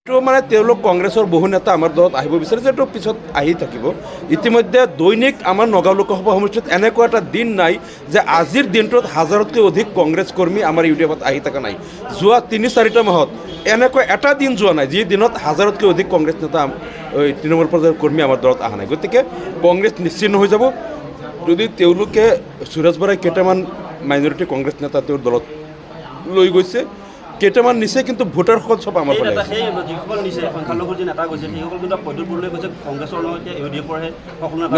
তো মানে তেওঁলোক কংগ্ৰেছৰ বহু নেতা আমাৰ দলত আহিব বিচাৰিছে, এইটো পিছত আহি থাকিব। ইতিমধ্যে দৈনিক আমাৰ নগাঁও লোকসভা সমষ্টিত এনেকুৱা এটা দিন নাই যে আজিৰ দিনটোত হাজাৰতকৈ অধিক কংগ্ৰেছ কৰ্মী আমাৰ ইউডিএফত আহি থকা নাই। যোৱা ৩-৪টা মাহত এনেকুৱা এটা দিন যোৱা নাই যি দিনত হাজাৰতকৈ অধিক কংগ্ৰেছ নেতা তৃণমূল পৰ্যায়ৰ কৰ্মী আমাৰ দলত অহা নাই। গতিকে কংগ্ৰেছ নিশ্চিন্ন হৈ যাব যদি তেওঁলোকে সুৰেশ বৰাই কেইটামান মাইনৰিটি কংগ্ৰেছ নেতা তেওঁৰ দলত লৈ গৈছে, কেইটামান নিছে, কিন্তু ভোটাৰ চব আমাৰ ফালে আহিছে।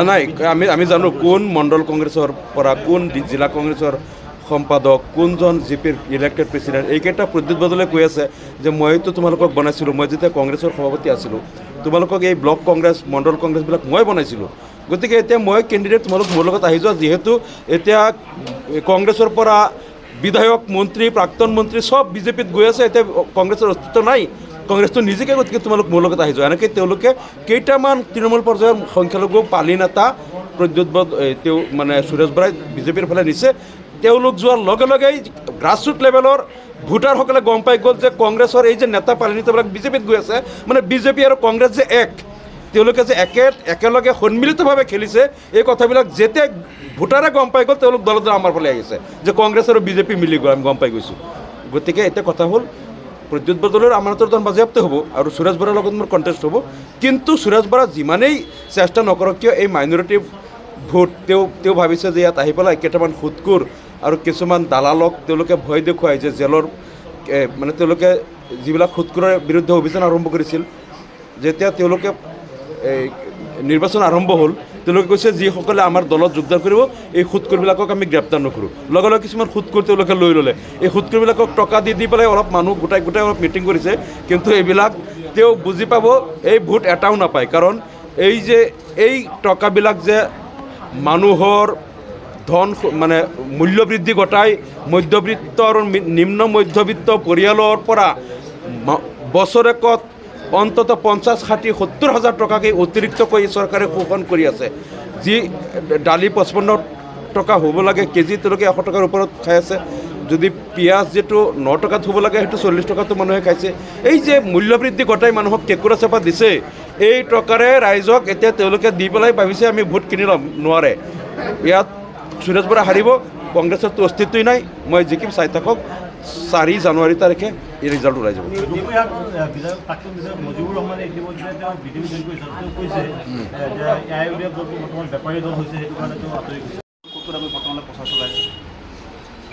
নাই, আমি জানো কোন মণ্ডল কংগ্ৰেছৰ পৰা, কোন জিলা কংগ্ৰেছৰ সম্পাদক, কোনজন জিপিৰ ইলেক্টেড প্ৰেচিডেণ্ট, এইকেইটা প্ৰদ্যুৎ বৰদলৈয়ে কৈ আছে যে মইতো তোমালোকক বনাইছিলোঁ, মই যেতিয়া কংগ্ৰেছৰ সভাপতি আছিলোঁ, তোমালোকক এই ব্লক কংগ্ৰেছ মণ্ডল কংগ্ৰেছবিলাক মই বনাইছিলোঁ। গতিকে এতিয়া মই কেণ্ডিডেট, তোমালোক মোৰ লগত আহি যোৱা। যিহেতু এতিয়া কংগ্ৰেছৰ পৰা বিধায়ক, মন্ত্ৰী, প্ৰাক্তন মন্ত্ৰী চব বিজেপিত গৈ আছে, এতিয়া কংগ্ৰেছৰ অস্তিত্ব নাই, কংগ্ৰেছটো নিজকে, গতিকে তোমালোক মোৰ লগত আহি যোৱা। এনেকৈ তেওঁলোকে কেইটামান তৃণমূল পৰ্যায়ৰ সংখ্যালঘু পালি নেতা প্ৰদ্যুৎ তেওঁ মানে সুৰেশ বৰাই বিজেপিৰ ফালে নিছে। তেওঁলোক যোৱাৰ লগে লগেই গ্ৰাছৰুট লেভেলৰ ভোটাৰসকলে গম পাই গ'ল যে কংগ্ৰেছৰ এই যে নেতা পালি নেতাবিলাক বিজেপিত গৈ আছে, মানে বিজেপি আৰু কংগ্ৰেছ যে এক, তেওঁলোকে যে একেলগে সন্মিলিতভাৱে খেলিছে, এই কথাবিলাক যেতিয়া ভোটাৰে গম পাই গ'ল, তেওঁলোক দলে দলে আমাৰ ফালে আহিছে যে কংগ্ৰেছ আৰু বিজেপি মিলি গ'ল, আমি গম পাই গৈছোঁ। গতিকে এতিয়া কথা হ'ল প্ৰদ্যুৎ বৰদলৈৰ আমানতৰ ধন বাজেয়াপ্ত হ'ব আৰু সুৰেশ বৰাৰ লগত মোৰ কণ্টেষ্ট হ'ব। কিন্তু সুৰেশ বৰা যিমানেই চেষ্টা নকৰক কিয় এই মাইনৰিটি ভোট তেওঁ ভাবিছে যে ইয়াত আহি পেলাই কেইটামান সুৎকুৰ আৰু কিছুমান দালালক তেওঁলোকে ভয় দেখুৱাই যে জেলৰ মানে তেওঁলোকে যিবিলাক সুৎকুৰৰ বিৰুদ্ধে অভিযান আৰম্ভ কৰিছিল, যেতিয়া তেওঁলোকে নিৰ্বাচন আৰম্ভ হ'ল, তেওঁলোকে কৈছে যিসকলে আমাৰ দলত যোগদান কৰিব এই সুৎকুৰবিলাকক আমি গ্ৰেপ্তাৰ নকৰোঁ। লগে লগে কিছুমান সুৎকুৰ তেওঁলোকে লৈ ল'লে। এই সুৎকুৰবিলাকক টকা দি পেলাই অলপ মানুহ গোটাই অলপ মিটিং কৰিছে, কিন্তু এইবিলাক তেওঁ বুজি পাব এই ভোট এটাও নাপায়। কাৰণ এই যে এই টকাবিলাক যে মানুহৰ ধন মানে মূল্যবৃদ্ধি ঘটাই মধ্যবিত্ত আৰু নিম্ন মধ্যবিত্ত পৰিয়ালৰ পৰা বছৰেকত অন্তত 50-60-70 টকাকৈ অতিৰিক্তকৈ চৰকাৰে শোষণ কৰি আছে। যি দালি 55 টকা হ'ব লাগে কেজি, তেওঁলোকে 100 টকাৰ ওপৰত খাই আছে। যদি পিঁয়াজ যিটো 9 টকাত হ'ব লাগে সেইটো 40 টকাতো মানুহে খাইছে। এই যে মূল্যবৃদ্ধি ঘটাই মানুহক কেঁকুৰা চেপা দিছে, এই টকাৰে ৰাইজক এতিয়া তেওঁলোকে দি পেলাই ভাবিছে আমি ভোট কিনি ল'ম, নোৱাৰে। ইয়াত সুৰেশ বৰা হাৰিব, কংগ্ৰেছৰতো অস্তিত্বই নাই। মই জিকিম, চাই থাকক, 4 জানুৱাৰী তাৰিখে এই ৰিজাল্ট ওলাই যাব।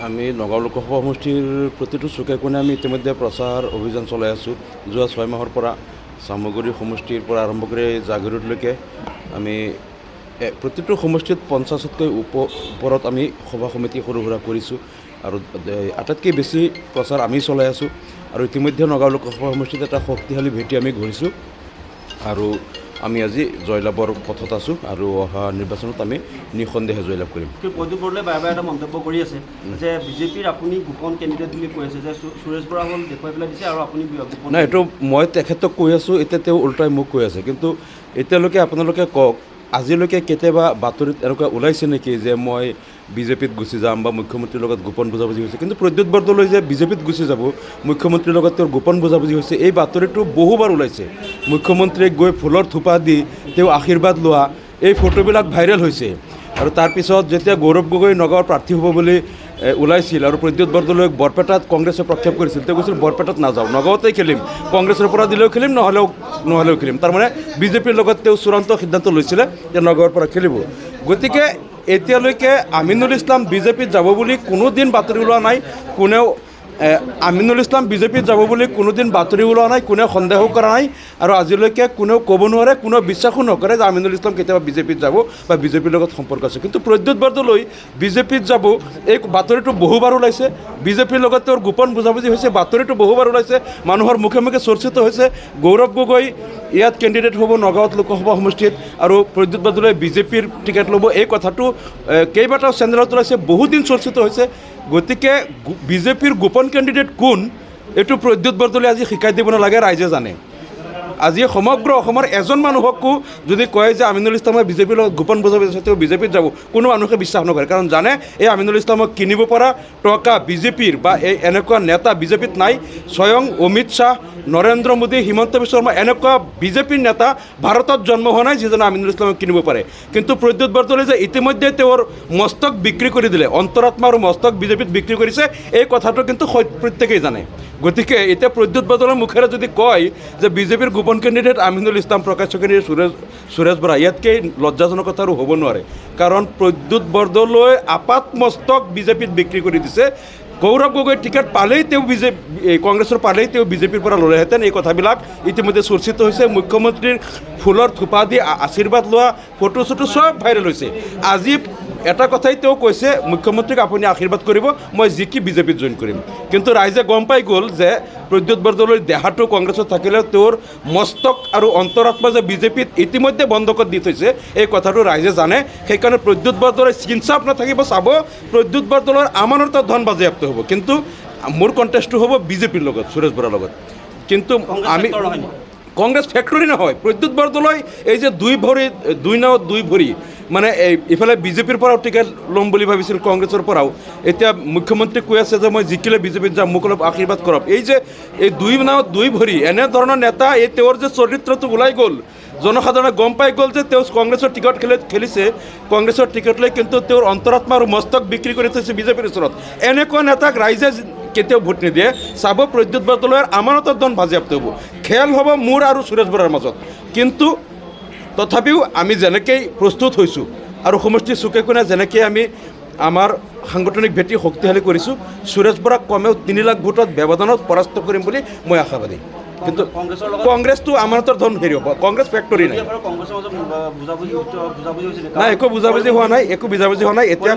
আমি নগাঁও লোকসভা সমষ্টিৰ প্ৰতিটো চুকে কোণে আমি ইতিমধ্যে প্ৰচাৰ অভিযান চলাই আছোঁ। যোৱা 6 মাহৰ পৰা চামগুৰি সমষ্টিৰ পৰা আৰম্ভ কৰি জাগিৰোডলৈকে আমি প্ৰতিটো সমষ্টিত 50তকৈ ওপৰত আমি সভা সমিতি সৰু সুৰা কৰিছোঁ আৰু আটাইতকৈ বেছি প্ৰচাৰ আমি চলাই আছোঁ। আৰু ইতিমধ্যে নগাঁও লোকসভা সমষ্টিত এটা শক্তিশালী ভেটি আমি গঢ়িছোঁ আৰু আমি আজি জয়লাভৰ পথত আছোঁ আৰু অহা নিৰ্বাচনত আমি নিঃসন্দেহে জয়লাভ কৰিম। প্ৰদ্যুৎ বৰদলৈয়ে বাৰে বাৰে এটা মন্তব্য কৰি আছে যে বিজেপিৰ আপুনি গোপন কেণ্ডিডেট বুলি কৈ আছে, যে সুৰেশ বৰা হ'ল দেখুৱাই পেলাই দিছে আৰু আপুনি নাই, এইটো মই তেখেতক কৈ আছোঁ, এতিয়া তেওঁ ওলোটাই মোক কৈ আছে। কিন্তু এতিয়ালৈকে আপোনালোকে কওক, আজিলৈকে কেতিয়াবা বাতৰিত এনেকুৱা ওলাইছে নেকি যে মই বিজেপিত গুচি যাম বা মুখ্যমন্ত্ৰীৰ লগত গোপন বুজাবুজি হৈছে? কিন্তু প্ৰদ্যুৎ বৰদলৈ যে বিজেপিত গুচি যাব, মুখ্যমন্ত্ৰীৰ লগত তেওঁৰ গোপন বুজাবুজি হৈছে, এই বাতৰিটো বহুবাৰ ওলাইছে। মুখ্যমন্ত্ৰীক গৈ ফুলৰ থোপা দি তেওঁ আশীৰ্বাদ লোৱা এই ফটোবিলাক ভাইৰেল হৈছে। আৰু তাৰপিছত যেতিয়া গৌৰৱ গগৈ নগাঁৱৰ প্ৰাৰ্থী হ'ব বুলি ওলাইছিল আৰু প্ৰদ্যুৎ বৰদলৈক বৰপেটাত কংগ্ৰেছে প্ৰক্ষেপ কৰিছিল, তেওঁ কৈছিল বৰপেটাত নাযাওঁ, নগাঁৱতেই খেলিম, কংগ্ৰেছৰ পৰা দিলেও খেলিম, নহ'লেও খেলিম। তাৰমানে বিজেপিৰ লগত তেওঁ চূড়ান্ত সিদ্ধান্ত লৈছিলে যে নগাঁৱৰ পৰা খেলিব। গতিকে এতিয়ালৈকে আমিনুল ইছলাম বিজেপিত যাব বুলি কোনোদিন বাতৰি ওলোৱা নাই। আমিনুল ইছলাম বিজেপিত যাব বুলি কোনোদিন বাতৰি ওলোৱা নাই, কোনেও সন্দেহো কৰা নাই আৰু আজিলৈকে কোনেও ক'ব নোৱাৰে, কোনেও বিশ্বাসো নকৰে যে আমিনুল ইছলাম কেতিয়াবা বিজেপিত যাব বা বিজেপিৰ লগত সম্পৰ্ক আছে। কিন্তু প্ৰদ্যুৎ বৰদলৈ বিজেপিত যাব এই বাতৰিটো বহুবাৰ ওলাইছে, বিজেপিৰ লগত তেওঁৰ গোপন বুজাবুজি হৈছে, বাতৰিটো বহুবাৰ ওলাইছে, মানুহৰ মুখে মুখে চৰ্চিত হৈছে। গৌৰৱ গগৈ ইয়াত কেণ্ডিডেট হ'ব নগাঁৱত লোকসভা সমষ্টিত আৰু প্ৰদ্যুৎ বৰদলৈ বিজেপিৰ টিকেট ল'ব, এই কথাটো কেইবাটাও চেনেলত ওলাইছে, বহুদিন চৰ্চিত হৈছে। গতিকে বিজেপিৰ গোপন কেণ্ডিডেট কোন এইটো প্ৰদ্যুৎ বৰদলৈ আজি শিকাই দিব নালাগে, ৰাইজে জানে। আজি সমগ্ৰ অসমৰ এজন মানুহকো যদি কয় যে আমিনুল ইছলামে বিজেপিৰ লগত গোপন বুজাবুজি আছে তেওঁ বিজেপিত যাব কোনো মানুহে বিশ্বাস নকৰে কাৰণ জানে এই আমিনুল ইছলামক কিনিব পৰা টকা বিজেপিৰ বা এই এনেকুৱা নেতা বিজেপিত নাই স্বয়ং অমিত শ্বাহ নৰেন্দ্ৰ মোদী হিমন্ত বিশ্ব শৰ্মা এনেকুৱা বিজেপিৰ নেতা ভাৰতত জন্ম হোৱা নাই যিজনে আমিনুল ইছলামক কিনিব পাৰে কিন্তু প্ৰদ্যুৎ বৰদলৈ যে ইতিমধ্যে তেওঁৰ মস্তক বিক্ৰী কৰি দিলে অন্তৰাত্মা আৰু মস্তক বিজেপিত বিক্ৰী কৰিছে এই কথাটো কিন্তু প্ৰত্যেকেই জানে গতিকে এতিয়া প্ৰদ্যুৎ বৰদলৈৰ মুখেৰে যদি কয় যে বিজেপিৰ গোপন কেণ্ডিডেট আমিনুল ইছলাম প্ৰকাশ্য কেণ্ডিডেট সুৰেশ বৰা ইয়াতকৈ লজ্জাজনক কথা আৰু হ'ব নোৱাৰে কাৰণ প্ৰদ্যুৎ বৰদলৈ আপাত মস্তক বিজেপিত বিক্ৰী কৰি দিছে গৌৰৱ গগৈ টিকেট পালেই তেওঁ কংগ্ৰেছৰ পালেই তেওঁ বিজেপিৰ পৰা ল'লেহেঁতেন এই কথাবিলাক ইতিমধ্যে চৰ্চিত হৈছে মুখ্যমন্ত্ৰীৰ ফুলৰ থোপা দি আশীৰ্বাদ লোৱা ফটো চটো চব ভাইৰেল হৈছে আজি এটা কথাই তেওঁ কৈছে মুখ্যমন্ত্ৰীক আপুনি আশীৰ্বাদ কৰিব মই জিকি বিজেপিত জইন কৰিম কিন্তু ৰাইজে গম পাই গ'ল যে প্ৰদ্যুৎ বৰদলৈৰ দেহাটো কংগ্ৰেছত থাকিলেও তেওঁৰ মস্তক আৰু অন্তৰাত্মা যে বিজেপিত ইতিমধ্যে বন্ধকত দি থৈছে এই কথাটো ৰাইজে জানে সেইকাৰণে প্ৰদ্যুৎ বৰদলৈ চিনচাপ নাথাকিব চাব প্ৰদ্যুৎ বৰদলৈৰ আমানতৰ ধন বাজেয়াপ্ত হ'ব কিন্তু মোৰ কণ্টেষ্টটো হ'ব বিজেপিৰ লগত সুৰেশ বৰাৰ লগত কিন্তু আমি কংগ্ৰেছ ফেক্টৰী নহয় প্ৰদ্যুৎ বৰদলৈ এই যে দুই নাৱত দুই ভৰি মানে ইফালে বিজেপিৰ পৰাও টিকেট ল'ম বুলি ভাবিছিল কংগ্ৰেছৰ পৰাও এতিয়া মুখ্যমন্ত্ৰীক কৈ আছে যে মই জিকিলে বিজেপিত যাম মোক অলপ আশীৰ্বাদ কৰক এই যে এই দুই নাৱত দুই ভৰি এনেধৰণৰ নেতা এই তেওঁৰ যে চৰিত্ৰটো ওলাই গ'ল জনসাধাৰণে গম পাই গ'ল যে তেওঁ কংগ্ৰেছৰ টিকট খেলিছে কংগ্ৰেছৰ টিকট লৈ কিন্তু তেওঁৰ অন্তৰাত্মা আৰু মস্তক বিক্ৰী কৰি থৈছে বিজেপিৰ ওচৰত এনেকুৱা নেতাক ৰাইজে কেতিয়াও ভোট নিদিয়ে চাব প্ৰদ্যুৎ বৰদলৈৰ আমানতৰ ধন বাজেয়াপ্ত হ'ব খেল হ'ব মোৰ আৰু সুৰেশ বৰাৰ মাজত কিন্তু তথাপিও আমি যেনেকৈ প্ৰস্তুত হৈছোঁ আৰু সমষ্টিৰ চুকে কোণে যেনেকৈ আমি আমাৰ সাংগঠনিক ভেটি শক্তিশালী কৰিছোঁ সুৰেশ বৰাক কমেও 3 লাখ ভোটত ব্যৱধানত পৰাস্ত কৰিম বুলি মই আশাবাদী কিন্তু কংগ্ৰেছটো আমানতৰ ধন হেৰি হ'ব কংগ্ৰেছ ফেক্টৰী নাই নাই একো বুজাবুজি হোৱা নাই এতিয়া